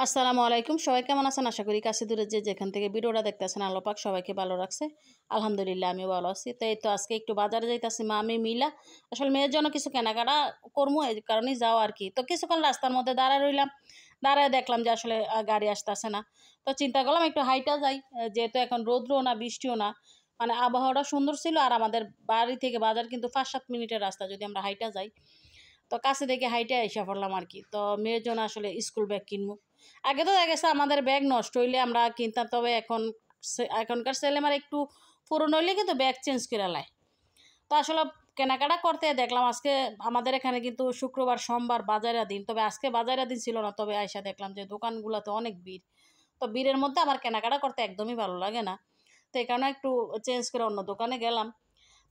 আসসালামু আলাইকুম। সবাই কেমন আছেন? আশা করি কাছে দূরে যে যেখান থেকে ভিডিওটা দেখতেছেন আল্লাহ পাক সবাইকে ভালো রাখছে। আলহামদুলিল্লাহ আমিও ভালো আছি। তো এই তো আজকে একটু বাজারে যাইতাছি মা আমি মিলা। আসলে মেয়ের জন্য কিছু কেনাকাটা করমু এই কারণেই যাওয়া আরকি। তো কিছুক্ষণ রাস্তার মধ্যে দাঁড়ায় রইলাম। দাঁড়ায় দেখলাম যে আসলে গাড়ি আসতেছে না। তো চিন্তা করলাম একটু হাইটা যাই। যেহেতু এখন রৌদ্রও না বৃষ্টিও না। মানে আবহাওয়াটা সুন্দর ছিল আর আমাদের বাড়ি থেকে বাজার কিন্তু ৫-৭ মিনিটের রাস্তা যদি আমরা হাইটা যাই। তো কাছে থেকে হাইটে আইসা পড়লাম আরকি। তো মেয়ের জন্য আসলে স্কুল ব্যাগ কিনবো। আগে তো দেখা গেছে আমাদের ব্যাগ নষ্ট হইলে আমরা কিনতাম, তবে এখনকার ছেলেমেয়েরা একটু পুরনো হইলে কিন্তু ব্যাগ চেঞ্জ করে লায়। তো আসলে কেনাকাটা করতে দেখলাম আজকে আমাদের এখানে কিন্তু শুক্রবার, সোমবার বাজারের দিন। তবে আজকে বাজারের দিন ছিল না। তবে আইসা দেখলাম যে দোকানগুলোতে অনেক ভিড়। তো ভিড়ের মধ্যে আমার কেনাকাটা করতে একদমই ভালো লাগে না। তো এই কারণে একটু চেঞ্জ করে অন্য দোকানে গেলাম।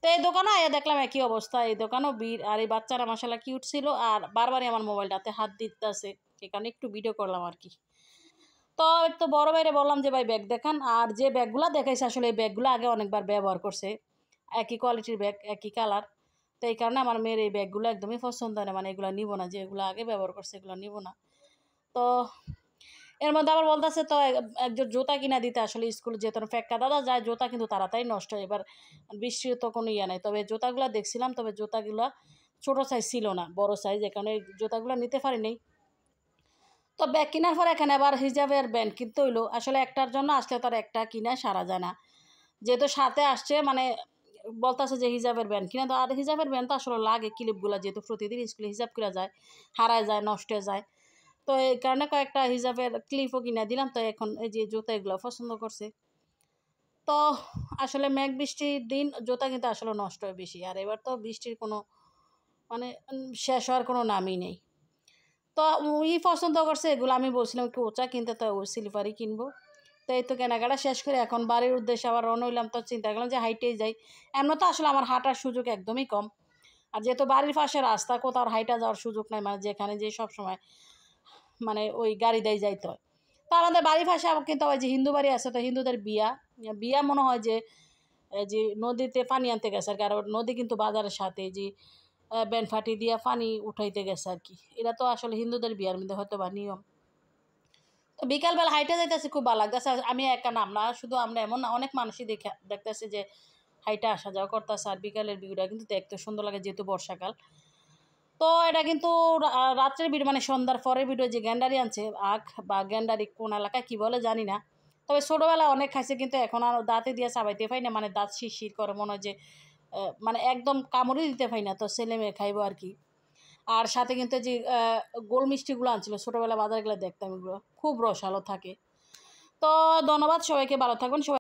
তো এই দোকানেও আইয়া দেখলাম একই অবস্থা। এই দোকানেও ভিড় আর এই বাচ্চারা মাশাআল্লাহ কিউট ছিল আর বারবারই আমার মোবাইলটাতে হাত দিতেছে। এই কারণে একটু ভিডিও করলাম আরকি। তো একটু বড় ভাইরে বললাম যে ভাই ব্যাগ দেখান। আর যে ব্যাগগুলা দেখাইছে আসলে এই ব্যাগগুলা আগে অনেকবার ব্যবহার করছে। একই কোয়ালিটির ব্যাগ, একই কালার। তো এই কারণে আমার মেয়ের এই ব্যাগগুলো একদমই পছন্দ হয় না। মানে এগুলা নিব না। যেগুলো আগে ব্যবহার করছে এগুলো নিব না। তো এর মধ্যে আবার বলতেছে তো একজোড় জুতা কিনা দিতে আসলে স্কুলে যেত না। ফেক্কা দাদা যায় জুতা কিন্তু তাড়াতাড়ি নষ্ট হয়। এবার বৃষ্টির তো কোনো ইয়ে নাই। তবে জুতাগুলা দেখছিলাম, তবে জুতাগুলা ছোট সাইজ ছিল না, বড় সাইজ। এখানে জুতাগুলা নিতে পারি নাই। তো ব্যাগ কেনার পর এখানে আবার হিজাবের ব্যান্ড কিনতে হইলো। আসলে একটার জন্য আসলে তার একটা কিনা সারা যায় না। যেহেতু সাথে আসছে মানে বলতেছে যে হিজাবের ব্যান্ড কিনা, তো আর হিজাবের ব্যান্ড তো আসলে লাগে ক্লিপগুলা, যেহেতু প্রতিদিন স্কুলে হিজাব করা যায়, হারায় যায়, নষ্ট হয়ে যায়। তো এই কারণে কয়েকটা হিজাবের ক্লিপও কিনে দিলাম। তো এখন এই যে জুতা এগুলো পছন্দ করছে। তো আসলে মেঘ বৃষ্টির দিন জুতা কিন্তু আসলে নষ্ট হয় বেশি। আর এবার তো বৃষ্টির কোনো মানে শেষ হওয়ার কোনো নামই নেই। তো পছন্দ করছে এগুলো। আমি বলছিলাম একটু উঁচা কিনতে, তো ওই স্লিপারই কিনবো। তো এই তো কেনাকাটা শেষ করে এখন বাড়ির উদ্দেশ্যে আবার রওনা হইলাম। তো চিন্তা করলাম যে হাইটেই যাই। এমন তো আসলে আমার হাঁটার সুযোগ একদমই কম। আর যেহেতু বাড়ির পাশে রাস্তা, কোথাও হাইটা যাওয়ার সুযোগ নাই, মানে যেখানে যে সবসময় মানে ওই গাড়ি দিয়ে যাইতে হয়। তো আমাদের বাড়ির পাশে আবার কিন্তু ওই যে হিন্দু বাড়ি আছে, তো হিন্দুদের বিয়া বিয়া মনে হয় যে যে নদীতে পানি আনতে গেছে আর কি। আর নদী কিন্তু বাজারের সাথে যে ব্যান ফাটি দিয়া পানি উঠাইতে গেছে আর কি। এটা তো আসলে হিন্দুদের বিয়ার মধ্যে হয়তো বা নিয়ম। তো বিকালবেলা হাইটে যাইতেছে, খুব ভালো লাগতেছে। আমি একা নাম না, শুধু আমরা এমন না, অনেক মানুষই দেখতেছে যে হাইটে আসা যাওয়া করতেছে। আর বিকালের ভিউটা কিন্তু দেখতে সুন্দর লাগে যেহেতু বর্ষাকাল। তো এটা কিন্তু রাত্রের ভিডিও, মানে সন্ধ্যার পরের ভিডিও। যে গ্যান্ডারি আনছে আখ বা গ্যান্ডারি কোন এলাকায় কী বলে জানি না। তবে ছোটোবেলায় অনেক খাইছে, কিন্তু এখন আর দাঁতে দিয়ে চাবাইতে পাই না, মানে দাঁত শিরশির করে, মনে হয় যে মানে একদম কামড়ই দিতে পাই না। তো ছেলে মেয়ে খাইবো আর কি। আর সাথে কিন্তু যে গোল মিষ্টিগুলো আনছিল ছোটোবেলা বাজারগুলো দেখতাম, এগুলো খুব রসালো থাকে। তো ধন্যবাদ সবাইকে, ভালো থাকবেন সবাই।